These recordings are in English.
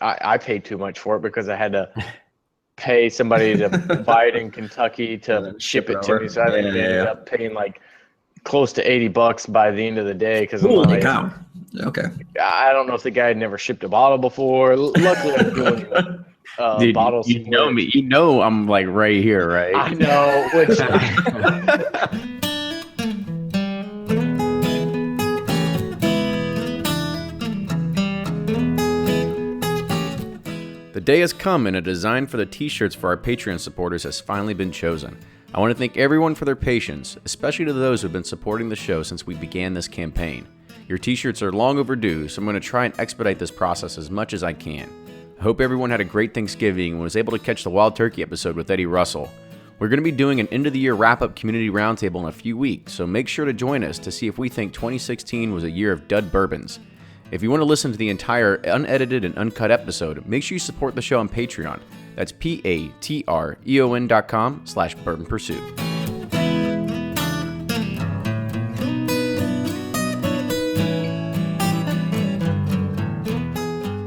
I paid too much for it because I had to pay somebody to buy it in Kentucky to ship it to me. So I think they ended up paying like close to $80 by the end of the day. Because holy cow! Okay, I don't know if the guy had never shipped a bottle before. Luckily, I'm doing Dude, bottles. you know me. You know I'm like right here, right? I know. Which The day has come and a design for the t-shirts for our Patreon supporters has finally been chosen. I want to thank everyone for their patience, especially to those who have been supporting the show since we began this campaign. Your t-shirts are long overdue, so I'm going to try and expedite this process as much as I can. I hope everyone had a great Thanksgiving and was able to catch the Wild Turkey episode with Eddie Russell. We're going to be doing an end-of-the-year wrap-up community roundtable in a few weeks, so make sure to join us to see if we think 2016 was a year of dud bourbons. If you want to listen to the entire unedited and uncut episode, make sure you support the show on Patreon. That's patreon.com/Bourbon Pursuit.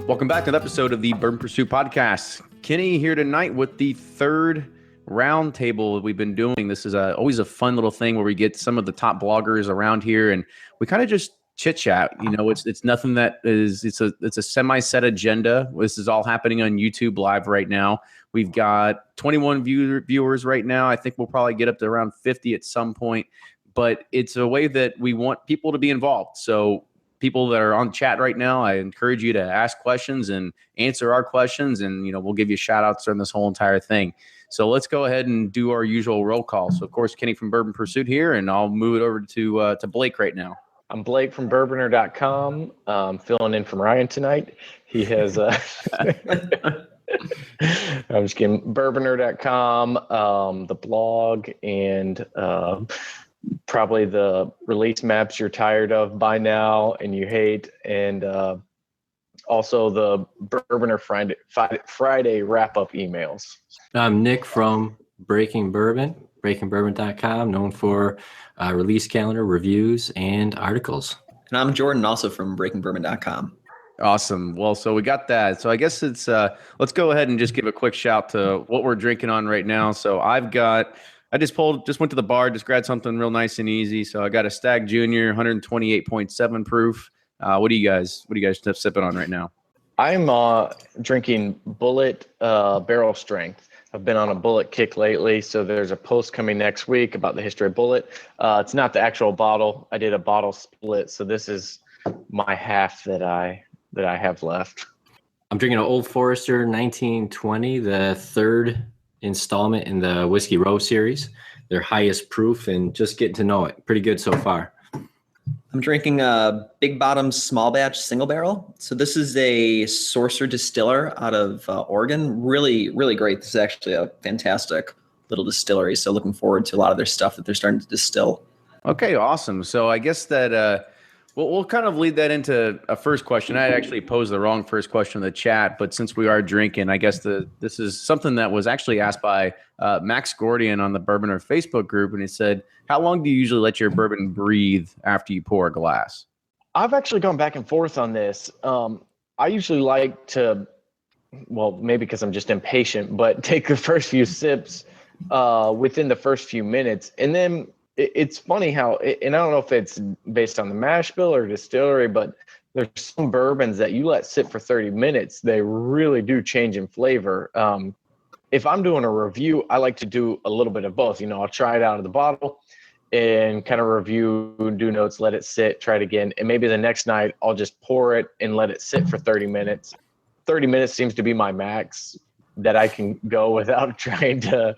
Welcome back to the episode of the Bourbon Pursuit podcast. Kenny here tonight with the third roundtable we've been doing. This is always a fun little thing where we get some of the top bloggers around here and we kind of just chit chat. You know, it's nothing that is, it's a semi-set agenda. This is all happening on YouTube live right now. We've got 21 viewers right now. I think we'll probably get up to around 50 at some point, but it's a way that we want people to be involved. So people that are on chat right now, I encourage you to ask questions and answer our questions. And, you know, we'll give you shout outs during this whole entire thing. So let's go ahead and do our usual roll call. So of course, Kenny from Bourbon Pursuit here, and I'll move it over to Blake right now. I'm Blake from Bourboner.com, filling in from Ryan tonight. He has I'm just kidding. Bourboner.com, the blog, and probably the release maps you're tired of by now and you hate, and also the Bourboner Friday wrap-up emails. I'm Nick from Breaking Bourbon, BreakingBourbon.com, known for release calendar, reviews, and articles. And I'm Jordan, also from BreakingBourbon.com. Awesome. Well, so we got that. So I guess it's let's go ahead and just give a quick shout to what we're drinking on right now. So I just went to the bar, just grabbed something real nice and easy. So I got a Stag Junior, 128.7 proof. What are you guys sipping on right now? I'm drinking Bullet Barrel Strength. I've been on a Bullet kick lately, so there's a post coming next week about the history of Bullet. It's not the actual bottle. I did a bottle split, so this is my half that I have left. I'm drinking an Old Forester 1920, the third installment in the Whiskey Row series. Their highest proof, and just getting to know it. Pretty good so far. I'm drinking a Big Bottom Small Batch Single Barrel. So this is a Sorcerer distiller out of Oregon. Really, really great. This is actually a fantastic little distillery. So looking forward to a lot of their stuff that they're starting to distill. Okay, awesome. So I guess that we'll kind of lead that into a first question. I actually posed the wrong first question in the chat, but since we are drinking, I guess this is something that was actually asked by Max Gordian on the Bourboner Facebook group, and he said, how long do you usually let your bourbon breathe after you pour a glass? I've actually gone back and forth on this. I usually like to, well, maybe because I'm just impatient, but take the first few sips within the first few minutes. And then it's funny how, and I don't know if it's based on the mash bill or distillery, but there's some bourbons that you let sit for 30 minutes. They really do change in flavor. If I'm doing a review, I like to do a little bit of both. You know, I'll try it out of the bottle and kind of review, do notes, let it sit, try it again. And maybe the next night I'll just pour it and let it sit for 30 minutes. 30 minutes seems to be my max that I can go without trying to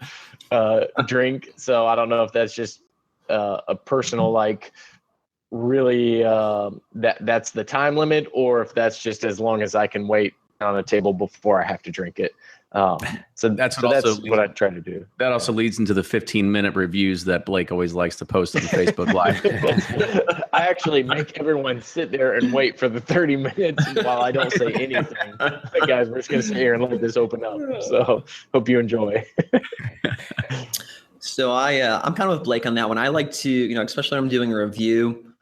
drink. So I don't know if that's just a personal, like, really that's the time limit, or if that's just as long as I can wait on a table before I have to drink it. So that's what I try to do. That also leads into the 15-minute reviews that Blake always likes to post on Facebook Live. I actually make everyone sit there and wait for the 30 minutes while I don't say anything. Hey guys, we're just going to sit here and let this open up. So hope you enjoy. So I'm kind of with Blake on that one. I like to, you know, especially when I'm doing a review,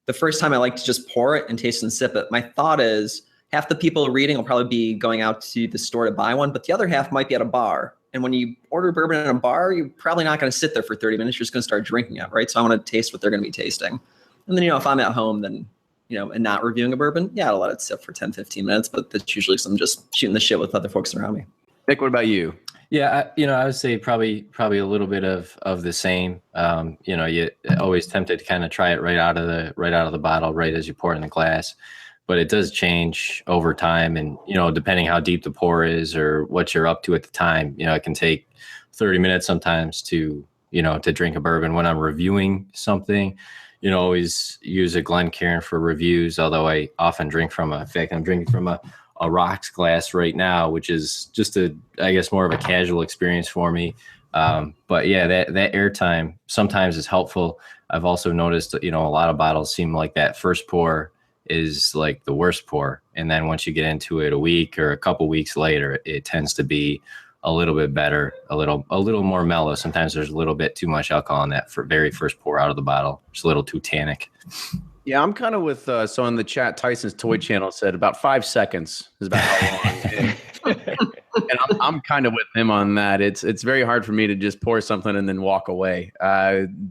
the first time I like to just pour it and taste and sip it. My thought is, half the people reading will probably be going out to the store to buy one, but the other half might be at a bar. And when you order bourbon at a bar, you're probably not going to sit there for 30 minutes. You're just going to start drinking it, right? So I want to taste what they're going to be tasting. And then, if I'm at home, then, and not reviewing a bourbon, I'll let it sit for 10, 15 minutes, but that's usually some just shooting the shit with other folks around me. Nick, what about you? Yeah, I would say probably a little bit of the same. You always tempted to kind of try it right out of the bottle, right as you pour it in the glass, but it does change over time, and depending how deep the pour is or what you're up to at the time, it can take 30 minutes sometimes to drink a bourbon. When I'm reviewing something, always use a Glencairn for reviews. Although I often drink from I'm drinking from a rocks glass right now, which is just I guess more of a casual experience for me. But yeah, that airtime sometimes is helpful. I've also noticed, a lot of bottles seem like that first pour is like the worst pour. And then once you get into it a week or a couple weeks later, it tends to be a little bit better, a little more mellow. Sometimes there's a little bit too much alcohol in that very first pour out of the bottle. It's a little too tannic. Yeah, I'm kind of with, so in the chat, Tyson's Toy Channel said about 5 seconds is about how long. And I'm kind of with him on that. It's very hard for me to just pour something and then walk away.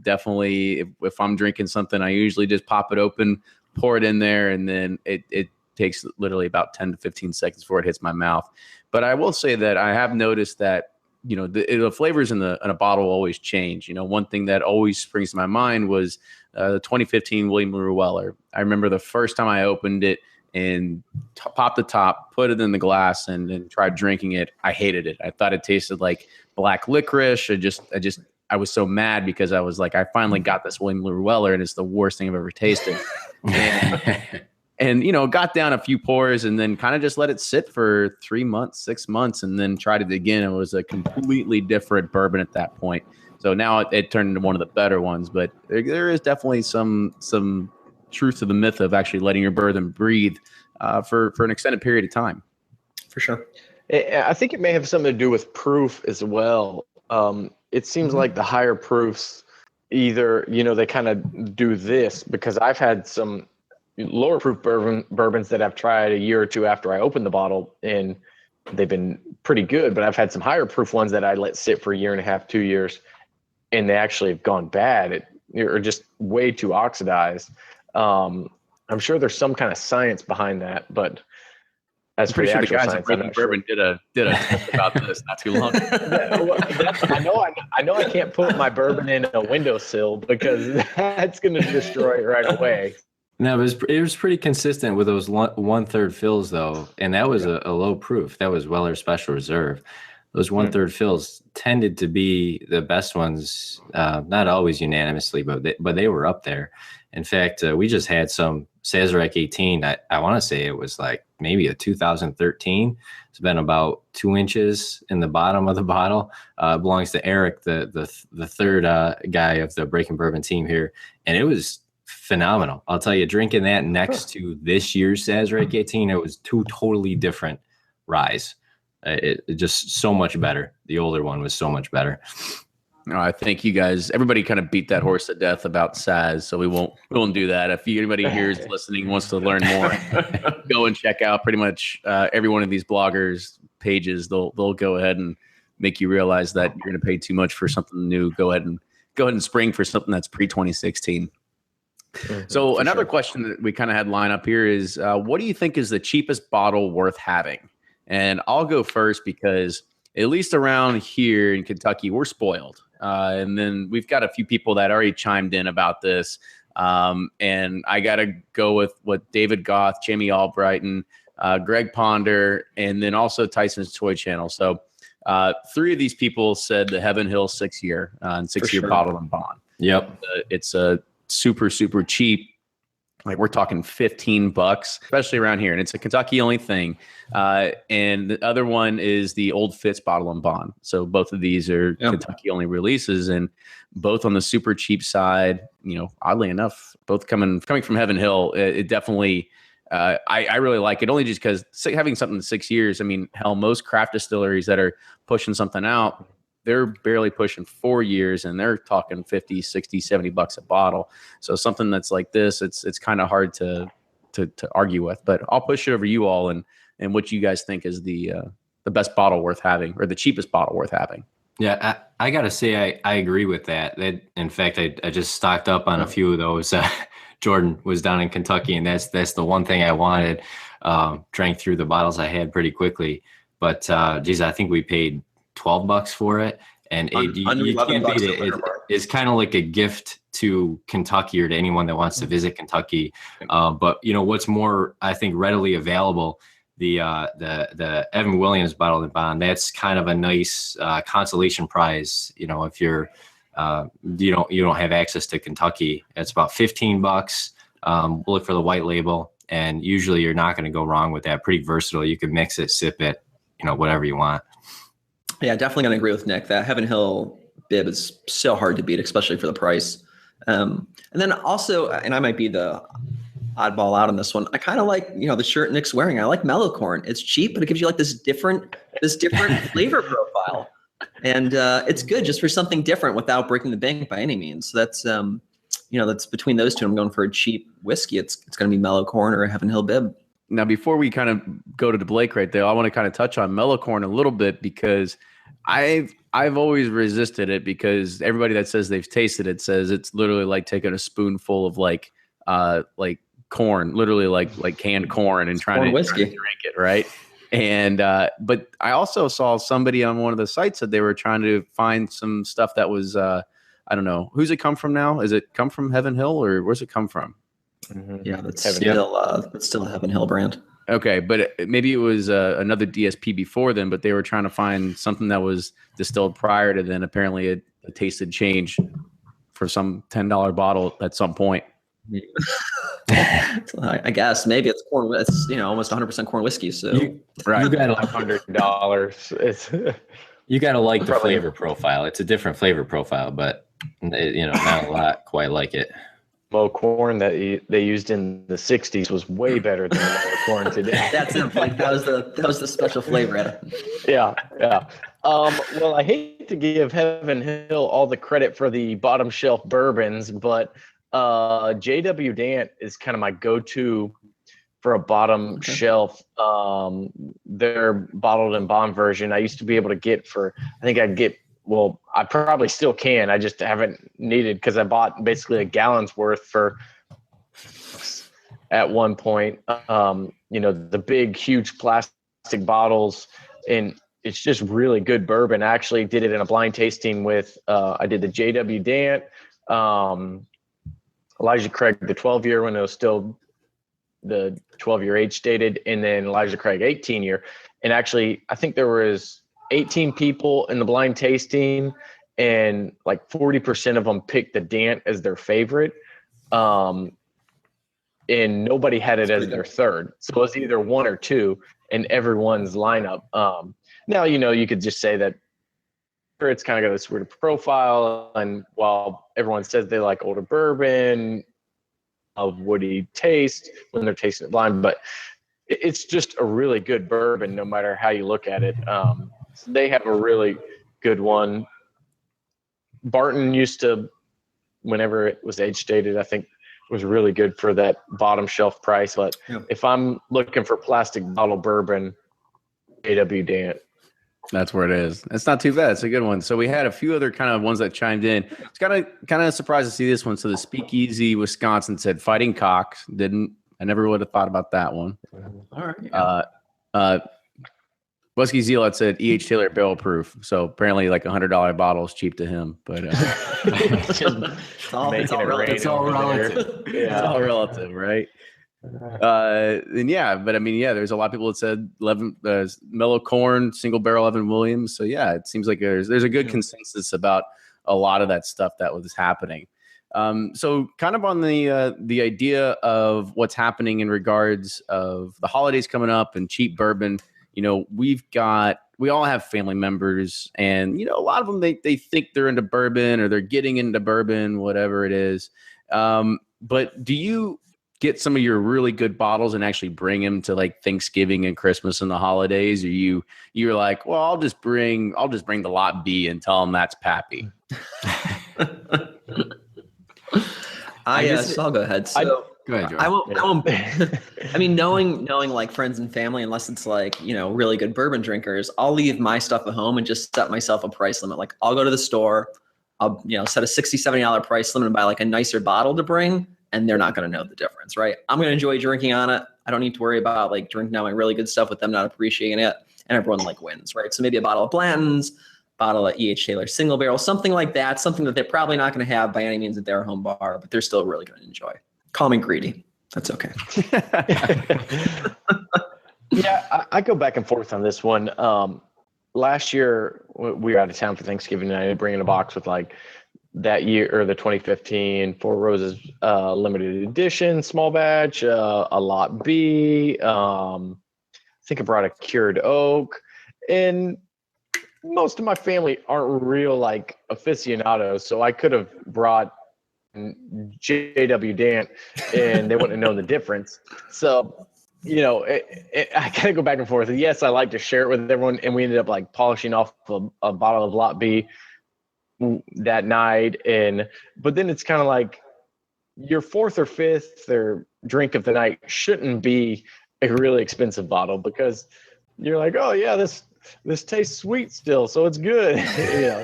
Definitely, if I'm drinking something, I usually just pop it open, pour it in there, and then it takes literally about 10 to 15 seconds before it hits my mouth. But I will say that I have noticed that, the flavors in a bottle always change. One thing that always springs to my mind was the 2015 William LaRue Weller. I remember the first time I opened it and popped the top, put it in the glass, and then tried drinking it. I hated it. I thought it tasted like black licorice. I was so mad because I was like, I finally got this William LaRue Weller, and it's the worst thing I've ever tasted. And got down a few pours and then kind of just let it sit for 3 months, 6 months, and then tried it again. It was a completely different bourbon at that point. So now it turned into one of the better ones, but there is definitely some truth to the myth of actually letting your bourbon breathe for an extended period of time. For sure. I think it may have something to do with proof as well. It seems like the higher proofs either, they kind of do this, because I've had some lower proof bourbons that I've tried a year or two after I opened the bottle, and they've been pretty good, but I've had some higher proof ones that I let sit for a year and a half, 2 years, and they actually have gone bad or just way too oxidized. I'm sure there's some kind of science behind that, but as for the actual guys science, at Bourbon Bourbon did a test about this not too long ago. I know I can't put my bourbon in a windowsill because that's going to destroy it right away. No, it was pretty consistent with those 1/3 fills though, and that was a low proof. That was Weller Special Reserve. Those 1/3 fills tended to be the best ones, not always unanimously, but they were up there. In fact, we just had some Sazerac 18. I want to say it was like maybe a 2013. It's been about 2 inches in the bottom of the bottle. Belongs to Eric, the third guy of the Breaking Bourbon team here, and it was phenomenal. I'll tell you, drinking that next to this year's Sazerac 18, it was two totally different ryes. It just so much better. The older one was so much better. No, I think you guys, everybody kind of beat that horse to death about Saz, so we won't do that. If anybody here is listening wants to learn more, go and check out pretty much every one of these bloggers' pages. They'll go ahead and make you realize that you're going to pay too much for something new. Go ahead and spring for something that's pre-2016. So another question that we kind of had line up here is, what do you think is the cheapest bottle worth having? And I'll go first because at least around here in Kentucky, we're spoiled. And then we've got a few people that already chimed in about this. And I got to go with what David Goth, Jamie Albrighton, Greg Ponder, and then also Tyson's Toy Channel. So 3 of these people said the Heaven Hill 6-year and 6-year bottle and bond. Yep. It's a super, super cheap. Like we're talking $15, especially around here. And it's a Kentucky only thing. And the other one is the Old Fitz bottle and bond. So both of these are Kentucky only releases, and both on the super cheap side, oddly enough, both coming from Heaven Hill. It definitely, I really like it only just because having something in 6 years. I mean, hell, most craft distilleries that are pushing something out, they're barely pushing 4 years, and they're talking $50, $60, $70 a bottle. So something that's like this, it's kind of hard to to argue with. But I'll push it over you all and what you guys think is the best bottle worth having, or the cheapest bottle worth having. Yeah, I gotta say I agree with that. In fact, I just stocked up on a few of those. Jordan was down in Kentucky, and that's the one thing I wanted. Drank through the bottles I had pretty quickly, but geez, I think we paid $12 for it, and you can't beat it. It's kind of like a gift to Kentucky or to anyone that wants to visit Kentucky. But what's more, I think, readily available. The Evan Williams bottled and bond, that's kind of a nice consolation prize. If you're you don't have access to Kentucky, it's about $15. We'll look for the white label, and usually you're not going to go wrong with that. Pretty versatile. You can mix it, sip it, whatever you want. Yeah, definitely going to agree with Nick. That Heaven Hill bib is so hard to beat, especially for the price. And then also, and I might be the oddball out on this one, I kind of like, the shirt Nick's wearing. I like Mellow Corn. It's cheap, but it gives you like this different flavor profile. And it's good just for something different without breaking the bank by any means. So that's, that's between those two. I'm going for a cheap whiskey. It's going to be Mellow Corn or a Heaven Hill bib. Now, before we kind of go to Blake right there, I want to kind of touch on Mellow Corn a little bit, because I've always resisted it, because everybody that says they've tasted it says it's literally like taking a spoonful of like corn, literally like canned corn, and trying to drink it, right? And but I also saw somebody on one of the sites that they were trying to find some stuff that was I don't know, who's it come from now? Is it come from Heaven Hill, or where's it come from? Mm-hmm. Yeah, that's still a Heaven Hill brand. Okay, but maybe it was another DSP before then, but they were trying to find something that was distilled prior to then. Apparently it tasted change for some $10 bottle at some point. I guess maybe it's corn. It's almost 100% corn whiskey. So you got $100. You got to like the flavor profile. It's a different flavor profile, but not a lot quite like it. Low corn that they used in the 60s was way better than the low corn today. That's it. Like that was the special flavor, Adam. Yeah. Well, I hate to give Heaven Hill all the credit for the bottom shelf bourbons, but JW Dant is kind of my go-to for a bottom shelf. Their bottled and bond version I used to be able to get for, I probably still can. I just haven't needed, because I bought basically a gallon's worth for at one point. The big, huge plastic bottles, and it's just really good bourbon. I actually did it in a blind tasting with, I did the JW Dant, Elijah Craig, the 12-year when it was still the 12-year age dated, and then Elijah Craig 18-year. And actually, I think there was 18 people in the blind tasting, and like 40% of them picked the Dant as their favorite. And nobody had it as their third. So it was either one or two in everyone's lineup. Now, you could just say that it's kind of got this weird profile, and while everyone says they like older bourbon, of woody taste when they're tasting it blind, but it's just a really good bourbon no matter how you look at it. So they have a really good one. Barton used to, whenever it was age stated, I think was really good for that bottom shelf price. But if I'm looking for plastic bottle bourbon, JW Dant. That's where it is. It's not too bad. It's a good one. So we had a few other kind of ones that chimed in. It's kind of surprised to see this one. So the Speakeasy Wisconsin said Fighting Cock. I never would have thought about that one. All right. Whiskey Zealot said E.H. Taylor barrel proof. So apparently like $100 bottle is cheap to him. But it's all relative. It's all relative, right? There's a lot of people that said Mellow Corn, single barrel Evan Williams. So yeah, it seems like there's a good consensus about a lot of that stuff that was happening. So kind of on the idea of what's happening in regards of the holidays coming up and cheap bourbon. We all have family members, and a lot of them they think they're into bourbon or they're getting into bourbon, whatever it is. But do you get some of your really good bottles and actually bring them to like Thanksgiving and Christmas and the holidays? Or you're like, well, I'll just bring the lot B and tell them that's Pappy. I'll go ahead. So, Go ahead, Joe. I won't. I mean, knowing like friends and family, unless it's like, really good bourbon drinkers, I'll leave my stuff at home and just set myself a price limit. Like I'll go to the store, I'll, set a $60, $70 price limit and buy like a nicer bottle to bring, and they're not going to know the difference, right? I'm going to enjoy drinking on it. I don't need to worry about like drinking down my really good stuff with them not appreciating it, and everyone like wins, right? So maybe a bottle of Blanton's, bottle of E.H. Taylor single barrel, something like that, something that they're probably not going to have by any means at their home bar, but they're still really going to enjoy. Call me greedy. That's okay. Yeah, I go back and forth on this one. Last year, we were out of town for Thanksgiving, and I ended up bringing a box with like that year, or the 2015 Four Roses limited edition small batch, a lot B. I think I brought a cured oak, and most of my family aren't real like aficionados, so I could have brought J.W. Dant and they wouldn't have known the difference. So, I kind of go back and forth. Yes, I like to share it with everyone, and we ended up like polishing off a bottle of Lot B that night. But then it's kind of like your fourth or fifth or drink of the night shouldn't be a really expensive bottle, because you're like, oh yeah, this tastes sweet still, so it's good.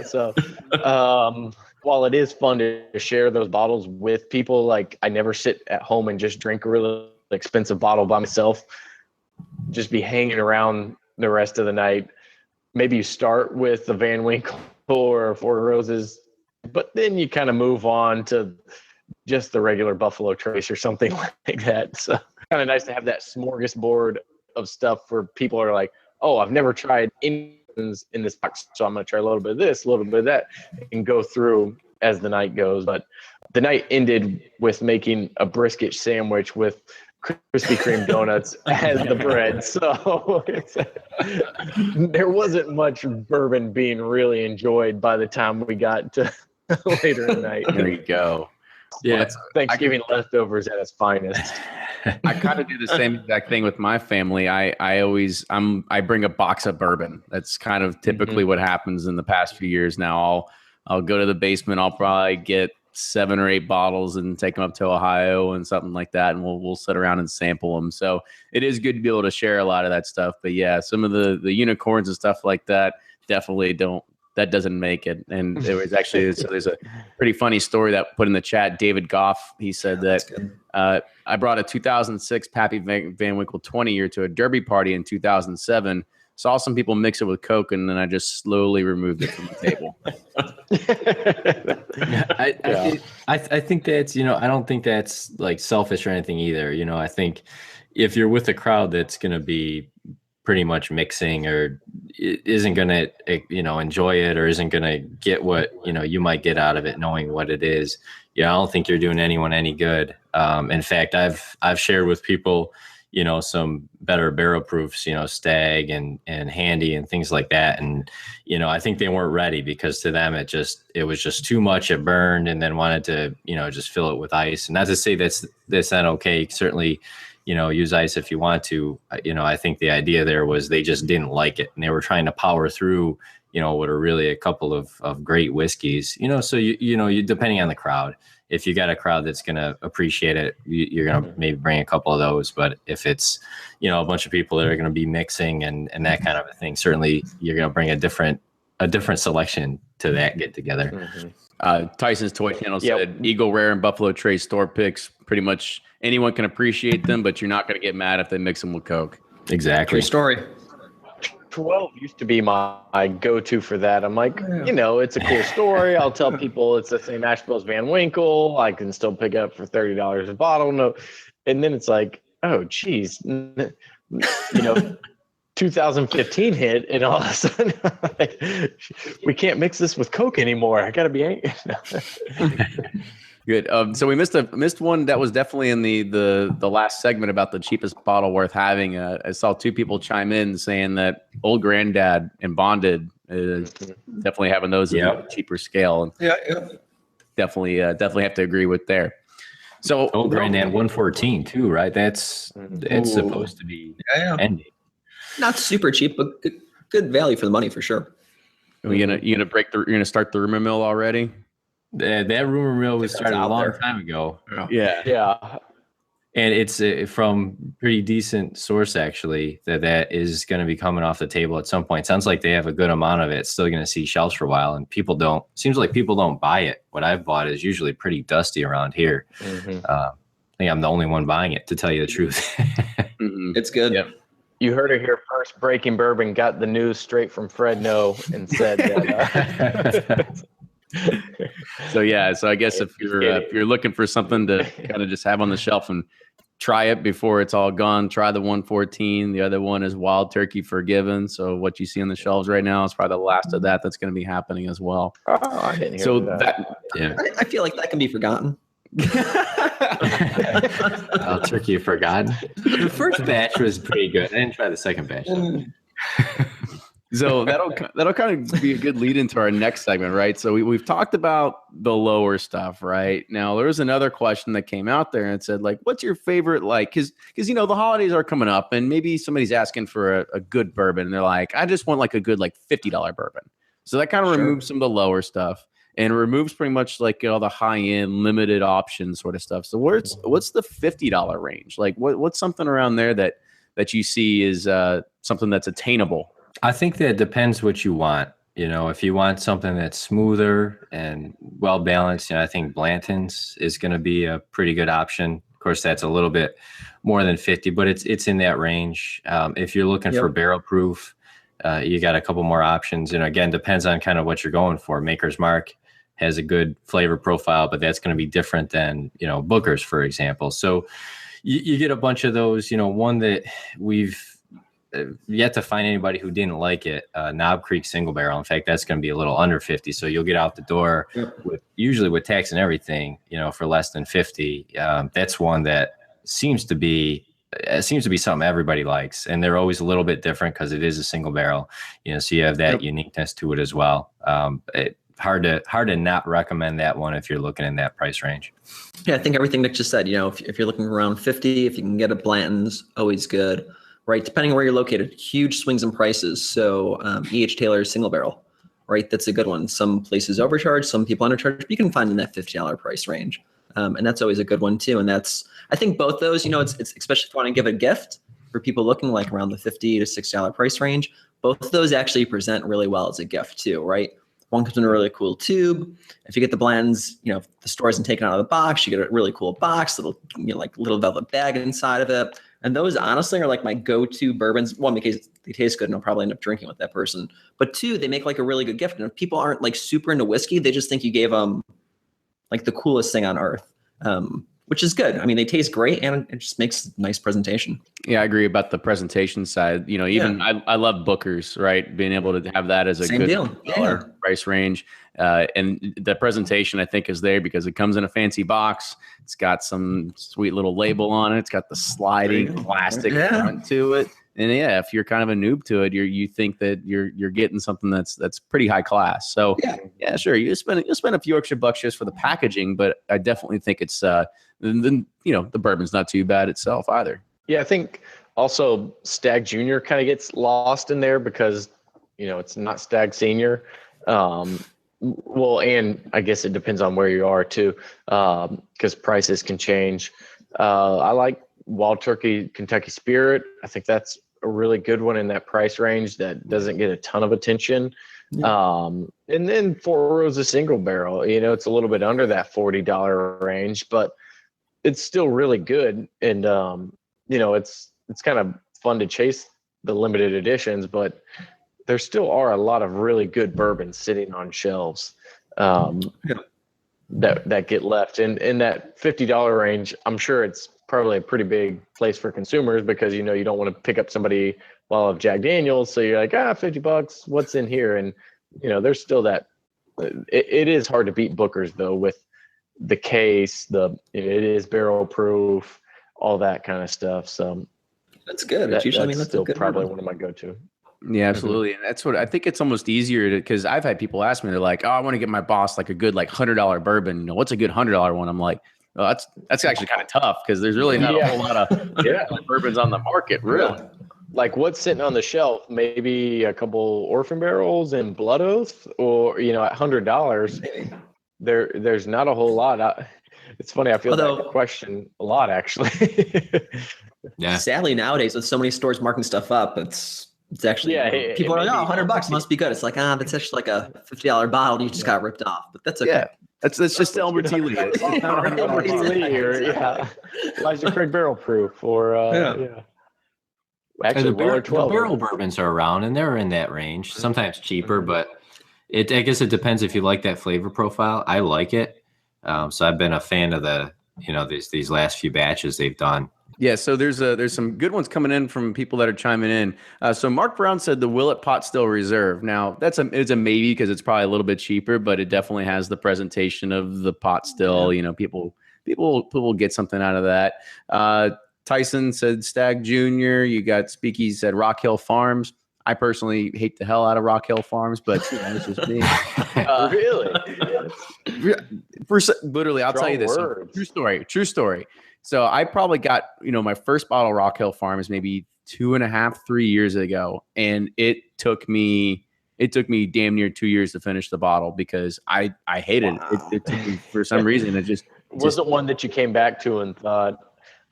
So while it is fun to share those bottles with people, like I never sit at home and just drink a really expensive bottle by myself, just be hanging around the rest of the night. Maybe you start with the Van Winkle or Four Roses, but then you kind of move on to just the regular Buffalo Trace or something like that. So kind of nice to have that smorgasbord of stuff where people are like, oh, I've never tried any in this box, so I'm going to try a little bit of this, a little bit of that, and go through as the night goes. But the night ended with making a brisket sandwich with Krispy Kreme donuts as the bread. So there wasn't much bourbon being really enjoyed by the time we got to later in the night. There you go. Yeah, Thanksgiving leftovers at its finest. I kind of do the same exact thing with my family. I bring a box of bourbon. That's kind of typically what happens in the past few years now. I'll go to the basement. I'll probably get 7 or 8 bottles and take them up to Ohio and something like that, and we'll sit around and sample them. So it is good to be able to share a lot of that stuff. But yeah, some of the unicorns and stuff like that definitely doesn't make it. And there was actually there's a pretty funny story that put in the chat. David Goff, he said that I brought a 2006 Pappy Van Winkle 20-year to a derby party in 2007. Saw some people mix it with Coke, and then I just slowly removed it from the table. I think that's, I don't think that's like selfish or anything either. I think if you're with a crowd that's going to be pretty much mixing or isn't going to, enjoy it, or isn't going to get what, you might get out of it, knowing what it is, I don't think you're doing anyone any good. In fact, I've shared with people, some better barrel proofs, Stag and Handy and things like that. And, I think they weren't ready, because to them, it was just too much. It burned, and then wanted to, just fill it with ice. And not to say that's not okay. Certainly, use ice if you want to. I think the idea there was they just didn't like it, and they were trying to power through, what are really a couple of great whiskeys, so you depending on the crowd. If you got a crowd that's going to appreciate it, you're going to maybe bring a couple of those. But if it's, a bunch of people that are going to be mixing and that kind of a thing, certainly you're going to bring a different selection to that get together. Tyson's Toy Channel said Eagle Rare and Buffalo Trace store picks. Pretty much anyone can appreciate them, but you're not going to get mad if they mix them with Coke. Exactly. True story. 12 used to be my go-to for that. I'm like, it's a cool story. I'll tell people it's the same mash bill as Van Winkle. I can still pick it up for $30 a bottle. No, and then it's like, oh, geez, 2015 hit, and all of a sudden, like, we can't mix this with Coke anymore. I got to be angry. Good. So we missed one that was definitely in the last segment about the cheapest bottle worth having. I saw 2 people chime in saying that Old Granddad and Bonded is definitely having those in a cheaper scale. And definitely have to agree with there. So Old Granddad 114 too, right? It's supposed to be ending. Not super cheap, but good value for the money for sure. Are you gonna start the rumor mill already? That rumor mill was started a long time ago. Yeah. And it's from pretty decent source, actually, that is going to be coming off the table at some point. Sounds like they have a good amount of it. It's still going to see shelves for a while, and seems like people don't buy it. What I've bought is usually pretty dusty around here. Mm-hmm. I think I'm the only one buying it, to tell you the truth. Mm-hmm. It's good. Yep. You heard it here first. Breaking Bourbon got the news straight from Fred No and said that. So I guess if you're looking for something to kind of just have on the shelf and try it before it's all gone, try the 114. The other one is Wild Turkey Forgiven. So what you see on the shelves right now is probably the last of that's going to be happening as well. Oh, I didn't hear that. I feel like that can be forgotten. Wild Turkey Forgotten. The first batch was pretty good. I didn't try the second batch. So that'll kind of be a good lead into our next segment, right? So we've talked about the lower stuff, right? Now there was another question that came out there and said, like, what's your favorite, like, because the holidays are coming up and maybe somebody's asking for a good bourbon and they're like, I just want like a good like $50 bourbon. So that kind of removes some of the lower stuff and removes pretty much like all the high end limited option sort of stuff. So what's the $50 range? Like what's something around there that you see is something that's attainable? I think that depends what you want. If you want something that's smoother and well balanced, I think Blanton's is going to be a pretty good option. Of course, that's a little bit more than 50, but it's in that range. If you're looking for barrel proof, you got a couple more options. Again, depends on kind of what you're going for. Maker's Mark has a good flavor profile, but that's going to be different than Booker's, for example. So you get a bunch of those. One that we've yet to find anybody who didn't like it, Knob Creek single barrel. In fact, that's going to be a little under 50. So you'll get out the door usually with tax and everything, for less than 50. That's one that seems to be something everybody likes. And they're always a little bit different because it is a single barrel, so you have that uniqueness to it as well. Hard to not recommend that one if you're looking in that price range. Yeah, I think everything Nick just said, if you're looking around 50, if you can get a Blanton's, always good. Right, depending on where you're located, huge swings in prices. So E.H. Taylor's single barrel, right? That's a good one. Some places overcharge, some people undercharge, but you can find in that $50 price range. And that's always a good one too. And I think both those, it's especially if you want to give a gift for people looking like around the $50 to $60 price range, both of those actually present really well as a gift too, right? One comes in a really cool tube. If you get the blends, the store isn't taken out of the box, you get a really cool box, little velvet bag inside of it. And those honestly are like my go-to bourbons. One, because they taste good and I'll probably end up drinking with that person. But two, they make like a really good gift. And if people aren't like super into whiskey, they just think you gave them like the coolest thing on earth, which is good. I mean, they taste great and it just makes a nice presentation. Yeah, I agree about the presentation side. I love Booker's, right? Being able to have that as a good deal. Price range. And the presentation, I think, is there because it comes in a fancy box. It's got some sweet little label on it. It's got the sliding plastic front to it. And if you're kind of a noob to it, you think that you're getting something that's pretty high class. So sure, you spend a few extra bucks just for the packaging, but I definitely think it's the bourbon's not too bad itself either. Yeah, I think also Stag Junior kind of gets lost in there because it's not Stag Senior. Well, and I guess it depends on where you are too, because prices can change. I like Wild Turkey Kentucky Spirit. I think that's a really good one in that price range that doesn't get a ton of attention. And then Four Roses Single Barrel, it's a little bit under that $40 range, but it's still really good. And, it's kind of fun to chase the limited editions, but there still are a lot of really good bourbons sitting on shelves that get left. And in that $50 range, I'm sure it's probably a pretty big place for consumers because, you don't want to pick up somebody while of Jack Daniels. So you're like, $50, what's in here? And, there's still that. It is hard to beat Booker's though, with the case, it is barrel proof, all that kind of stuff. So that's good. That's still probably one of my go-to. Yeah, absolutely. And that's what I think. It's almost easier because I've had people ask me, they're like, I want to get my boss like a good like $100 bourbon. What's a good $100 one? I'm like, well, that's actually kind of tough because there's really not a whole lot of bourbons on the market, really. Like what's sitting on the shelf? Maybe a couple Orphan Barrels and Blood Oath, or at $100, there's not a whole lot. It's funny. I feel Although- that question a lot, actually. Yeah. Sadly, nowadays with so many stores marking stuff up, it's actually people are like, oh, $100 must be good. It's like, that's actually like a $50 bottle. You just got ripped off, but that's okay. Yeah. That's just Elmer T. Lee. It's not a Elmer T. Lee or Elijah Craig barrel proof or actually the Weller the 12. barrel bourbons are around and they're in that range, sometimes cheaper, but I guess it depends if you like that flavor profile. I like it. So I've been a fan of these last few batches they've done. Yeah, so there's some good ones coming in from people that are chiming in. So Mark Brown said the Willet Pot Still Reserve. Now it's a maybe because it's probably a little bit cheaper, but it definitely has the presentation of the pot still. You know, people get something out of that. Tyson said Stag Junior. You got Speakeasy said Rock Hill Farms. I personally hate the hell out of Rock Hill Farms, but this is me. Really? Literally, I'll tell you this. True story. So I probably got, my first bottle of Rock Hill Farms maybe 2.5, 3 years ago. And it took me damn near 2 years to finish the bottle because I hated it. It took me, for some reason, it just wasn't one that you came back to and thought,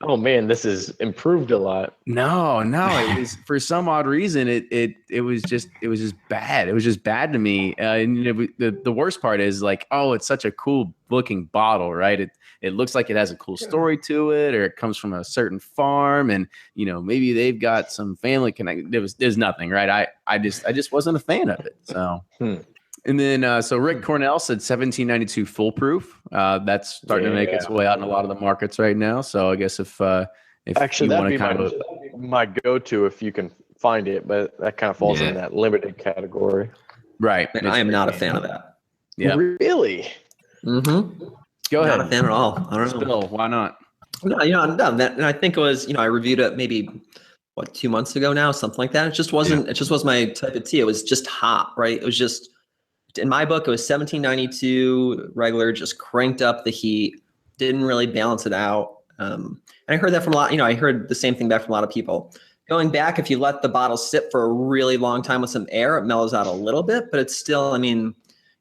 oh man, this has improved a lot. No, it was for some odd reason. It was just bad. It was just bad to me. And the worst part is like, oh, it's such a cool looking bottle, right? It looks like it has a cool story to it, or it comes from a certain farm, and maybe they've got some family connect. There's nothing, right? I just wasn't a fan of it. So. And then, so Rick Cornell said 1792 foolproof. That's starting to make its way out in a lot of the markets right now. So I guess if actually you that'd be kind of my go-to if you can find it, but that kind of falls in that limited category. Right. And I am not a fan of that. Yeah. Really? Mm-hmm. Go ahead. Not a fan at all. I don't know. Spill. Why not? No, I'm done. That, and I think it was, I reviewed it maybe 2 months ago now, something like that. It just wasn't. It just was my type of tea. It was just hot, right? It was just. In my book, it was 1792 regular, just cranked up the heat, didn't really balance it out. And I heard that from a lot, I heard the same thing back from a lot of people. Going back, if you let the bottle sit for a really long time with some air, it mellows out a little bit, but it's still, again,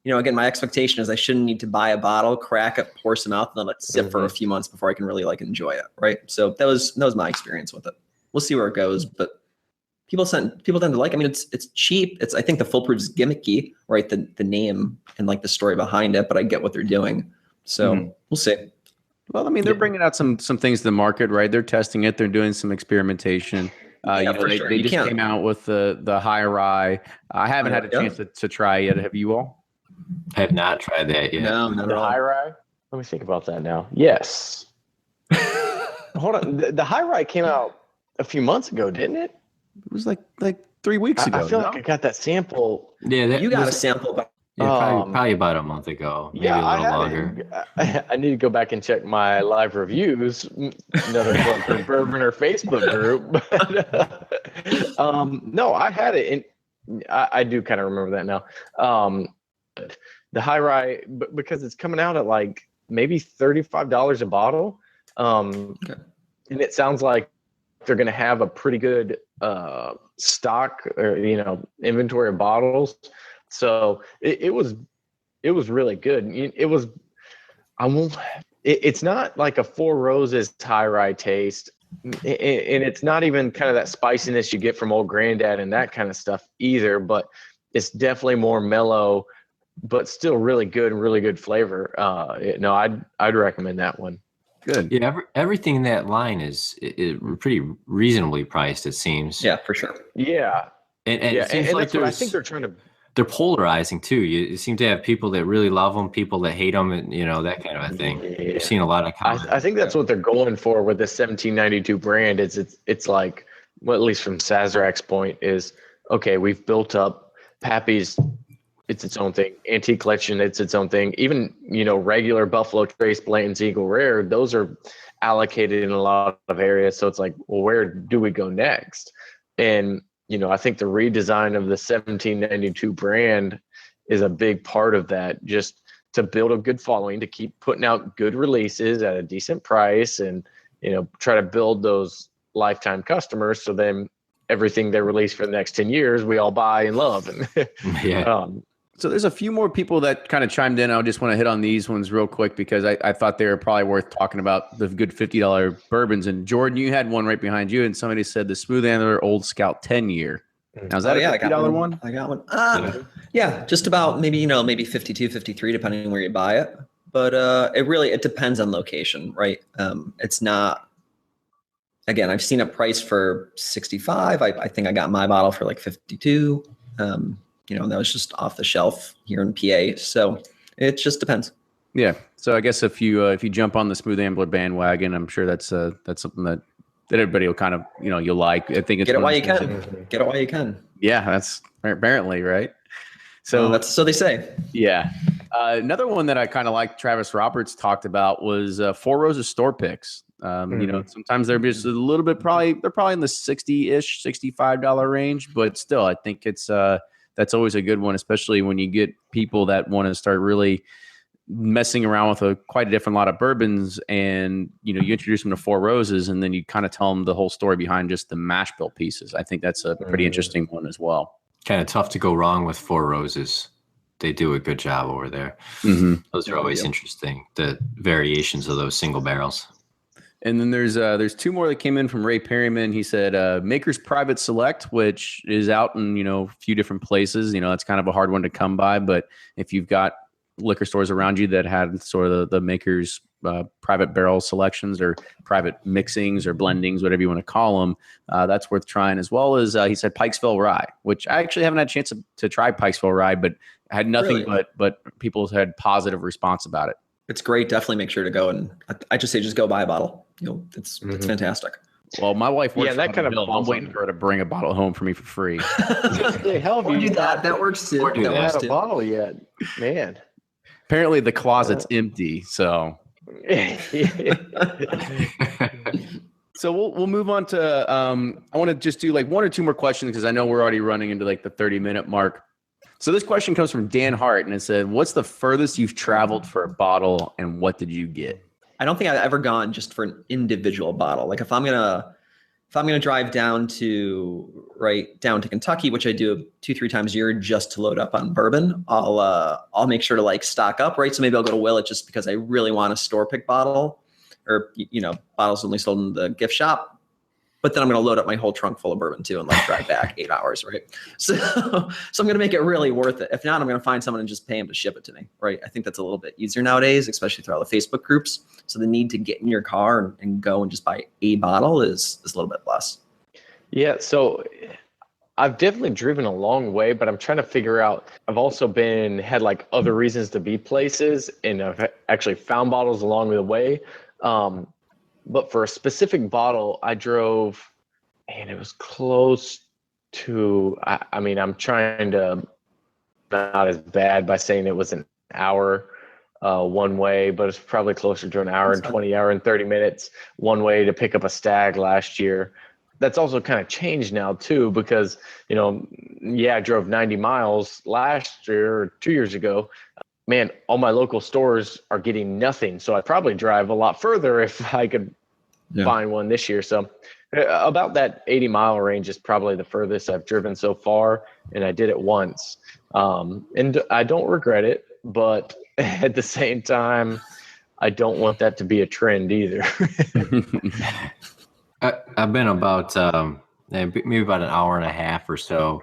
my expectation is I shouldn't need to buy a bottle, crack it, pour some out, and then let it sit for a few months before I can really enjoy it, right? So that was my experience with it. We'll see where it goes, but people tend to like. It's cheap. I think the foolproof is gimmicky, right? The name and the story behind it, but I get what they're doing. So we'll see. Well, they're bringing out some things to the market, right? They're testing it. They're doing some experimentation. They just came out with the high rye. I haven't had a chance to try yet. Have you all? I have not tried that yet. No, not at The all. high rye. Let me think about that now. Yes. Hold on. The high rye came out a few months ago, didn't it? It was like 3 weeks ago. I feel like I got that sample. Yeah, You got a sample, but probably about a month ago, maybe a little longer. I need to go back and check my live reviews. Another Bourbon Bourbon Facebook group. No, I had it, and I do kind of remember that now. The high rye, because it's coming out at maybe $35 a bottle, and it sounds like they're going to have a pretty good stock or inventory of bottles. So it was really good. It's not like a Four Roses high rye taste, and it's not even kind of that spiciness you get from Old Granddad and that kind of stuff either, but it's definitely more mellow, but still really good and really good flavor. I'd recommend that one. Good. Yeah, everything in that line is pretty reasonably priced, it seems. yeah, for sure. Yeah. And it seems like that's what I think they're trying to. they're polarizing too. You seem to have people that really love them, people that hate them, and that kind of a thing. Yeah. You've seen a lot of comments. I think that's what they're going for with the 1792 brand. It's like, well, at least from Sazerac's point is, okay, we've built up Pappy's. It's its own thing. Antique Collection, it's its own thing. Even, regular Buffalo Trace, Blanton's Eagle Rare, those are allocated in a lot of areas. So it's like, well, where do we go next? And, I think the redesign of the 1792 brand is a big part of that, just to build a good following, to keep putting out good releases at a decent price and, try to build those lifetime customers. So then everything they release for the next 10 years, we all buy and love. And, Yeah. So there's a few more people that kind of chimed in. I just want to hit on these ones real quick because I thought they were probably worth talking about, the good $50 bourbons. And Jordan, you had one right behind you, and somebody said the Smooth Antler Old Scout 10-year. Now, is that a $50 one? I got one. Yeah, just about maybe 52, 53, depending on where you buy it. But it depends on location, right? It's not, again, I've seen a price for 65. I think I got my bottle for like 52. That was just off the shelf here in PA. So it just depends. Yeah. So I guess if you jump on the Smooth Ambler bandwagon, I'm sure that's something that everybody will kind of, you'll like. I think it's get it while you can. Get it while you can. Yeah, that's apparently right. So that's so they say. Yeah. Another one that I kind of like Travis Roberts talked about was Four Roses store picks. Sometimes they're just a little bit they're probably in the $60-ish, $65 range, but still I think it's that's always a good one, especially when you get people that want to start really messing around with quite a different lot of bourbons, and you introduce them to Four Roses, and then you kind of tell them the whole story behind just the mash bill pieces. I think that's a pretty interesting one as well. Kind of tough to go wrong with Four Roses. They do a good job over there. Mm-hmm. Those are always interesting, the variations of those single barrels. And then there's two more that came in from Ray Perryman. He said Maker's Private Select, which is out in a few different places. It's kind of a hard one to come by, but if you've got liquor stores around you that had sort of the Maker's private barrel selections or private mixings or blendings, whatever you want to call them, that's worth trying. As well as he said Pikesville Rye, which I actually haven't had a chance to try Pikesville Rye, but I had nothing but people had positive response about it. It's great. Definitely make sure to go, and I just say just go buy a bottle. It's fantastic. Well, my wife works that kind of. I'm waiting for her to bring a bottle home for me for free. Hell, do that. That works too. I haven't had a bottle yet, man. Apparently, the closet's empty. So, so we'll move on to. I want to just do like one or two more questions because I know we're already running into like the 30-minute mark. So this question comes from Dan Hart, and it said, "What's the furthest you've traveled for a bottle, and what did you get?" I don't think I've ever gone just for an individual bottle. Like if I'm gonna drive down to Kentucky, which I do 2-3 times a year just to load up on bourbon, I'll make sure to like stock up, right? So maybe I'll go to Willett just because I really want a store pick bottle, or bottles only sold in the gift shop. But then I'm going to load up my whole trunk full of bourbon too and like drive back 8 hours, right? So I'm going to make it really worth it. If not, I'm going to find someone and just pay them to ship it to me, right? I think that's a little bit easier nowadays, especially through all the Facebook groups. So the need to get in your car and go and just buy a bottle is a little bit less. Yeah, so I've definitely driven a long way, but I'm trying to figure out, I've also had like other reasons to be places, and I've actually found bottles along the way. But for a specific bottle, I drove, and it was close to, I'm trying to not as bad by saying it was an hour one way, but it's probably closer to an hour and 20, hour and 30 minutes one way to pick up a stag last year. That's also kind of changed now too, because, I drove 90 miles last year or 2 years ago. Man, all my local stores are getting nothing. So I'd probably drive a lot further if I could find one this year. So about that 80-mile range is probably the furthest I've driven so far. And I did it once. And I don't regret it, but at the same time, I don't want that to be a trend either. I've been about maybe about an hour and a half or so.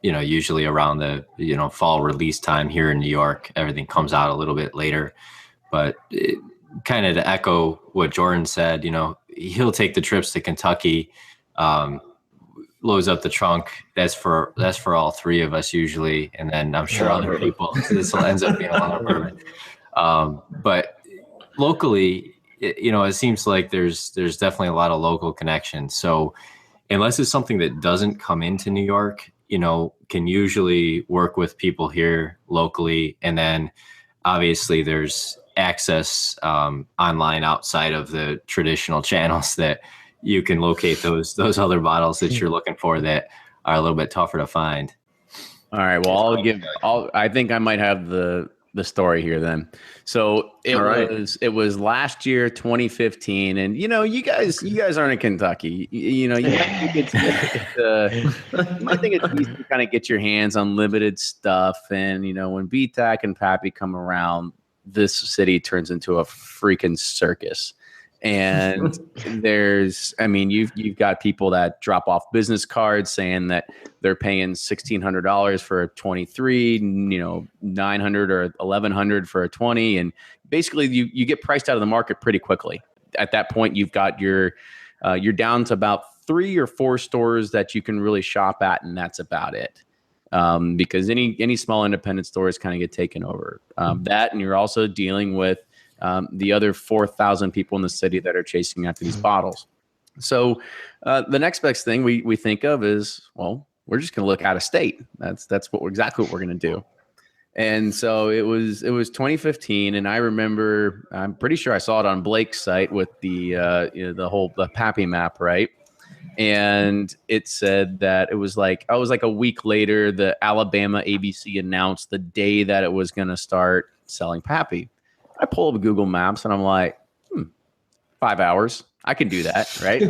Usually around the fall release time here in New York, everything comes out a little bit later. But kind of to echo what Jordan said, he'll take the trips to Kentucky, loads up the trunk. That's for all three of us usually, and then I'm sure other people. This ends up being a lot of bourbon. But locally, it seems like there's definitely a lot of local connections. So unless it's something that doesn't come into New York, can usually work with people here locally. And then obviously there's access online outside of the traditional channels that you can locate those other bottles that you're looking for that are a little bit tougher to find. All right. Well, I think I might have the the story here then. So it was last year, 2015, and you guys aren't in Kentucky. You might think it's easy to kind of get your hands on limited stuff, and when BTAC and Pappy come around, this city turns into a freaking circus. And you've got people that drop off business cards saying that they're paying $1,600 for a 23, $900 or $1,100 for a 20, and basically you get priced out of the market pretty quickly. At that point, you've got you're down to about 3 or 4 stores that you can really shop at, and that's about it. Because any small independent stores kind of get taken over. That, and you're also dealing with the other 4,000 people in the city that are chasing after these bottles. So the next best thing we think of is, well, we're just going to look out of state. That's exactly what we're going to do. And so it was 2015, and I remember, I'm pretty sure I saw it on Blake's site with the Pappy map, right? And it said that it was like a week later, the Alabama ABC announced the day that it was going to start selling Pappy. I pull up Google Maps and I'm like, 5 hours. I could do that, right?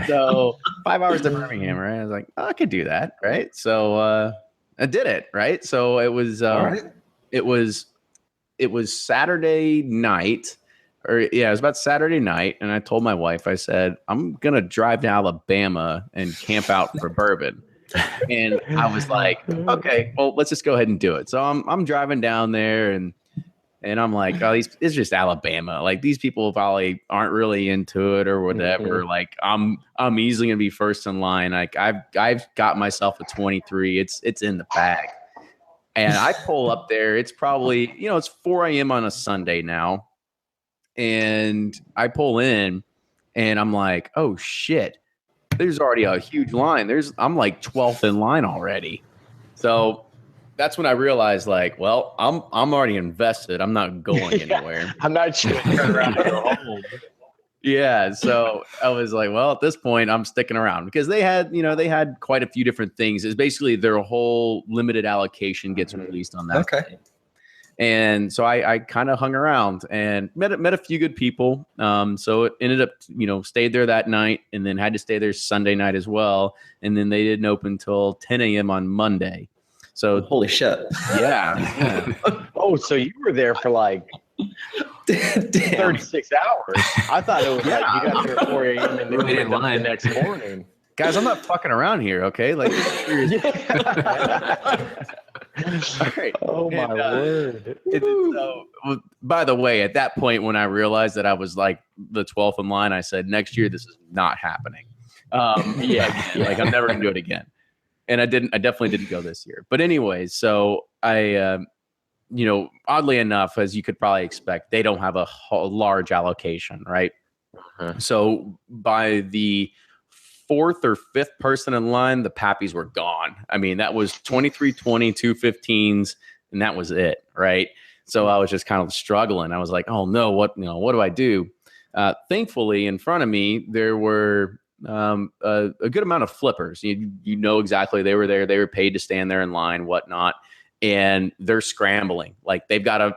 So 5 hours to Birmingham, right? I was like, I could do that, right? So I did it, right? So it was it was Saturday night, it was about Saturday night, and I told my wife, I said, I'm gonna drive to Alabama and camp out for bourbon. And I was like, okay, well, let's just go ahead and do it. So I'm driving down there, and I'm like, oh, it's just Alabama. Like, these people probably aren't really into it or whatever. Mm-hmm. Like, I'm easily gonna be first in line. Like, I've got myself a 23. It's in the bag. And I pull up there. It's probably, it's 4 a.m. on a Sunday now. And I pull in, and I'm like, oh shit, there's already a huge line. I'm like 12th in line already. So that's when I realized, like, well, I'm already invested. I'm not going anywhere. I'm not sure. Turn around and go home. Yeah. So I was like, well, at this point, I'm sticking around, because they had quite a few different things. It's basically their whole limited allocation gets released on that. Okay. Day. And so I kind of hung around and met a few good people. So it ended up, stayed there that night, and then had to stay there Sunday night as well. And then they didn't open till 10 a.m. on Monday. So holy shit. Yeah. Oh, so you were there for like 36 hours. I thought it was like you got there at 4 a.m. and then waited the next morning. Guys, I'm not fucking around here, okay? Like, all right. Oh my word. By the way, at that point, when I realized that I was like the 12th in line, I said, next year this is not happening. Like, I'm never gonna do it again. And I definitely didn't go this year. But anyways, so I oddly enough, as you could probably expect, they don't have a large allocation, right? Uh-huh. So by the 4th or 5th person in line, the Pappies were gone. I mean, that was 2320, 215s, and that was it, right? So I was just kind of struggling. I was like, oh no, what do I do? Thankfully, in front of me, there were a good amount of flippers. You know exactly, they were there. They were paid to stand there in line, whatnot, and they're scrambling. Like, they've got an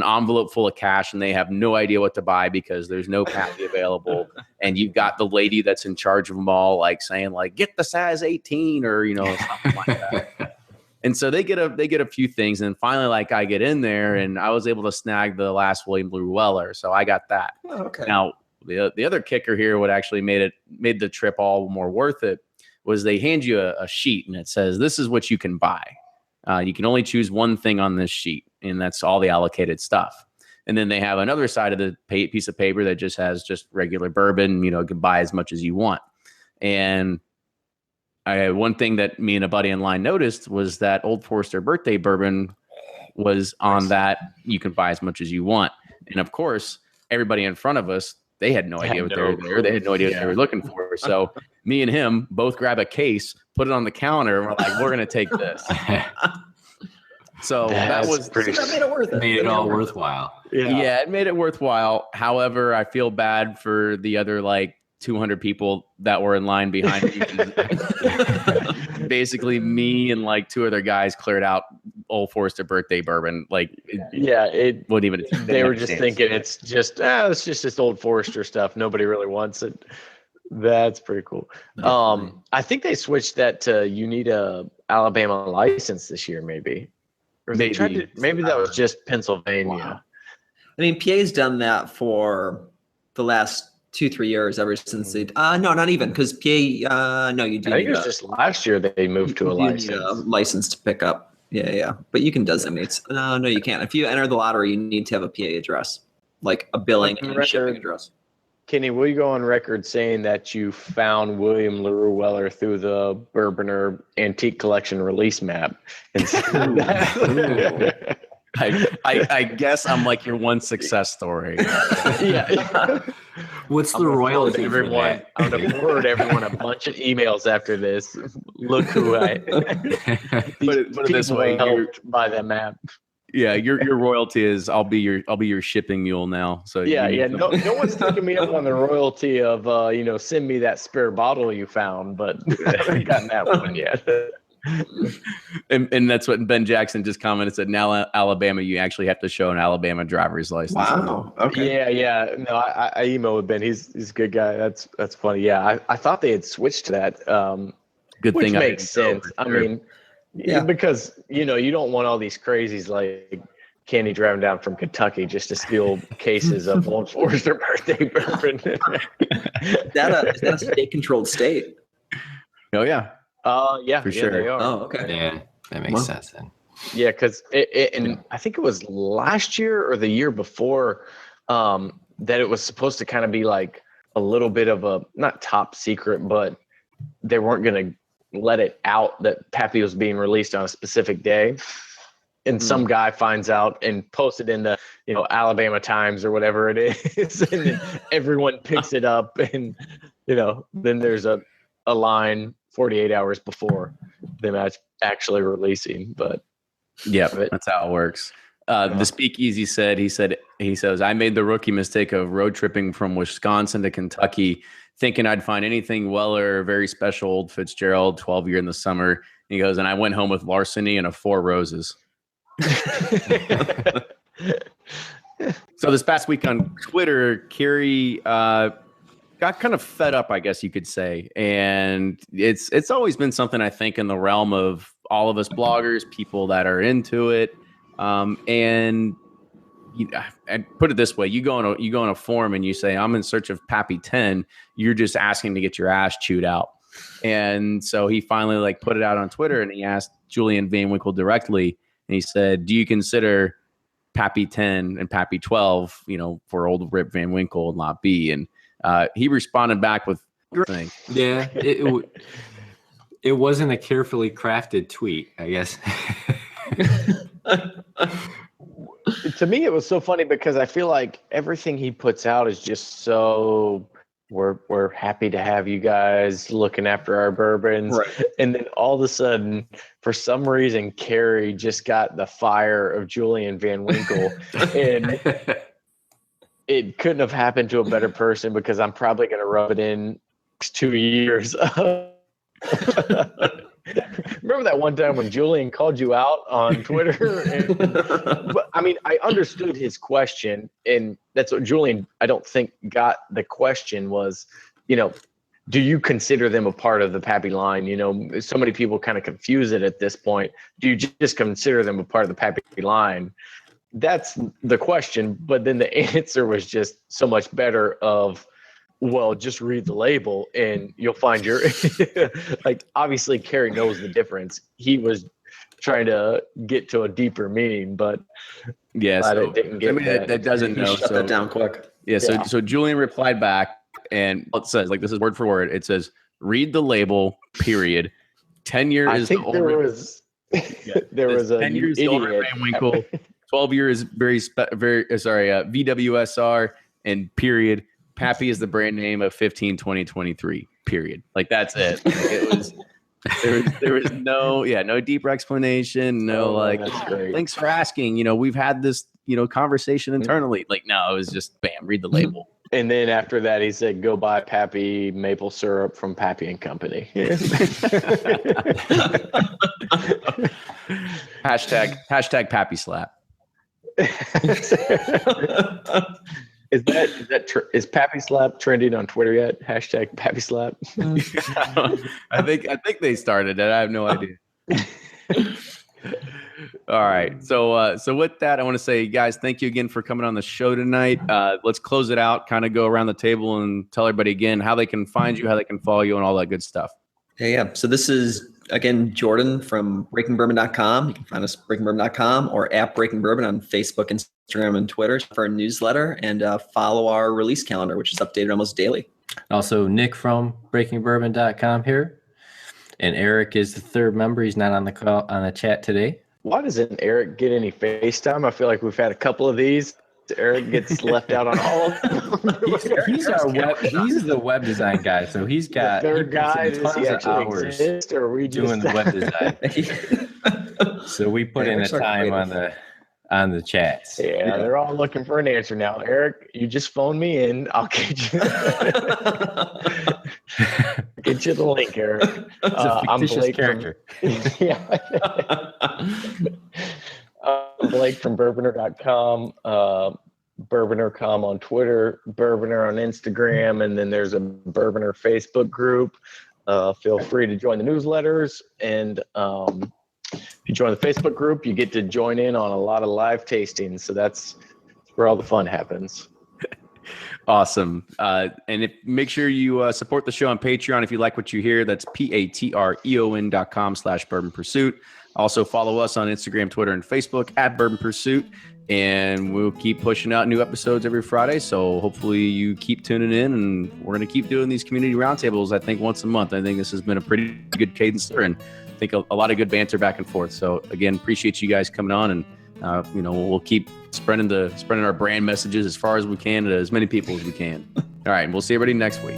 envelope full of cash, and they have no idea what to buy because there's no Pappy available. And you've got the lady that's in charge of them all, like, saying, like, get the size 18 or something like that. And so they get a few things, and finally, like, I get in there, and I was able to snag the last William Blue Weller, so I got that. Oh, okay. Now, the other kicker here, what actually made the trip all more worth it, was they hand you a sheet, and it says, this is what you can buy. You can only choose one thing on this sheet, and that's all the allocated stuff. And then they have another side of the piece of paper that just has just regular bourbon. You can buy as much as you want. And one thing that me and a buddy in line noticed was that Old Forester birthday bourbon was on that. You can buy as much as you want. And of course, everybody in front of us, they had no idea what they were there. They had no idea what they were looking for. So me and him both grab a case, put it on the counter, and we're like, we're going to take this. So that made it worth it. Made it all worthwhile. Yeah, it made it worthwhile. However, I feel bad for the other like 200 people that were in line behind me. Basically, me and like 2 other guys cleared out Old Forester birthday bourbon. Like, it wouldn't even. they were just thinking it's just this Old Forester stuff. Nobody really wants it. That's pretty cool. I think they switched that to you need a Alabama license this year, maybe. Or they tried to, maybe that was just Pennsylvania. Wow. I mean, PA's done that for the last 2-3 years, ever since they. No, not even, because PA. No, you do. I think it was just last year they moved to a license. Need a license to pick up. Yeah. But you can designate. No, you can't. If you enter the lottery, you need to have a PA address, like a billing and shipping address. Kenny, will you go on record saying that you found William LaRue Weller through the Bourboner Antique Collection release map? I guess I'm like your one success story. Yeah. What's the royalty? Everyone, I'm going to forward everyone a bunch of emails after this. Look who I. Put it this way, helped by that map. Yeah, your royalty is I'll be your shipping mule now. So yeah. No one's taking me up on the royalty of send me that spare bottle you found, but I haven't gotten that one yet. And that's what Ben Jackson just commented, said now Alabama, you actually have to show an Alabama driver's license. Wow. Okay. Yeah. No, I emailed with Ben. He's a good guy. That's funny. Yeah, I thought they had switched to that. Good which thing makes sense. I mean, because you don't want all these crazies like Kenny driving down from Kentucky just to steal cases of Old Forester birthday bourbon. Is that a state-controlled state? Oh yeah. Yeah, for sure. They are. Oh, okay. Yeah, that makes sense then. Yeah, because and I think it was last year or the year before that it was supposed to kind of be like a little bit of a not top secret, but they weren't going to let it out that Pappy was being released on a specific day. And some guy finds out and posts it in the Alabama Times or whatever it is, and then everyone picks it up, and then there's a line 48 hours before them actually releasing. But yeah, that's how it works. The Speakeasy he says, I made the rookie mistake of road tripping from Wisconsin to Kentucky, thinking I'd find anything Weller, very special old Fitzgerald, 12 year in the summer. He goes, and I went home with Larceny and a 4 Roses. So this past week on Twitter, Kerry got kind of fed up, I guess you could say. And it's always been something, I think, in the realm of all of us bloggers, people that are into it. And put it this way, you go on a forum and you say, I'm in search of Pappy 10. You're just asking to get your ass chewed out. And so he finally put it out on Twitter, and he asked Julian Van Winkle directly. And he said, do you consider Pappy 10 and Pappy 12, for old Rip Van Winkle and Lot B? And he responded back with, yeah, it wasn't a carefully crafted tweet, I guess. To me, it was so funny because I feel like everything he puts out is just so we're happy to have you guys looking after our bourbons. Right. And then all of a sudden, for some reason, Kerry just got the fire of Julian Van Winkle. And it couldn't have happened to a better person, because I'm probably going to rub it in 2 years. Remember that one time when Julian called you out on Twitter? But I mean, I understood his question, and that's what Julian, I don't think, got the question was, do you consider them a part of the Pappy line? So many people kind of confuse it at this point. Do you just consider them a part of the Pappy line? That's the question. But then the answer was just so much better of, well, just read the label and you'll find your obviously Kerry knows the difference. He was trying to get to a deeper meaning, but yeah, so, didn't get that doesn't know. Shut that down quick. Yeah. So Julian replied back, and it says, this is word for word. It says, read the label, period. 10 years. I think there was a 10 years older Van Winkle, 12 years VWSR, and period. Pappy is the brand name of 15/20/23. Period. That's it. It was there was no deeper explanation. No thanks for asking. We've had this conversation internally. No, it was just bam, read the label. And then after that, he said, "Go buy Pappy maple syrup from Pappy and Company." Hashtag Pappy Slap. Is Pappy Slap trending on Twitter yet? Hashtag Pappy Slap. I think they started it. I have no idea. All right. So with that, I want to say, guys, thank you again for coming on the show tonight. Let's close it out, kind of go around the table and tell everybody again how they can find you, how they can follow you, and all that good stuff. Yeah. So this is, again, Jordan from breakingbourbon.com. You can find us at breakingbourbon.com or at Breaking Bourbon on Facebook, Instagram, and Twitter for our newsletter, and follow our release calendar, which is updated almost daily. Also, Nick from breakingbourbon.com here. And Eric is the third member. He's not on the call on the chat today. Why doesn't Eric get any FaceTime? I feel like we've had a couple of these. Eric gets left out on all of them. He's the web design guy, so he's got the third guy. Does he actually exist, or are we doing the web design? So we put in the time on the chats. Yeah, they're all looking for an answer now. Eric, you just phone me in. I'll get you. Get you the link, Eric. It's a fictitious character. I'm Blake from Bourboner.com, Bourboner.com on Twitter, Bourboner on Instagram, and then there's a Bourboner Facebook group. Feel free to join the newsletters, and if you join the Facebook group, you get to join in on a lot of live tastings. So that's where all the fun happens. Awesome. And make sure you support the show on Patreon if you like what you hear. That's patreon.com/Bourbon Pursuit. Also follow us on Instagram, Twitter, and Facebook at Bourbon Pursuit. And we'll keep pushing out new episodes every Friday. So hopefully you keep tuning in, and we're going to keep doing these community roundtables, I think, once a month. I think this has been a pretty good cadence there, and I think a lot of good banter back and forth. So again, appreciate you guys coming on, and we'll keep spreading our brand messages as far as we can to as many people as we can. All right, and we'll see everybody next week.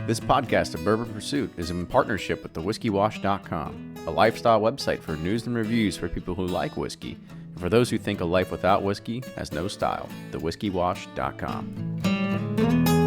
This podcast of Bourbon Pursuit is in partnership with thewhiskeywash.com, a lifestyle website for news and reviews for people who like whiskey, and for those who think a life without whiskey has no style. Thewhiskeywash.com.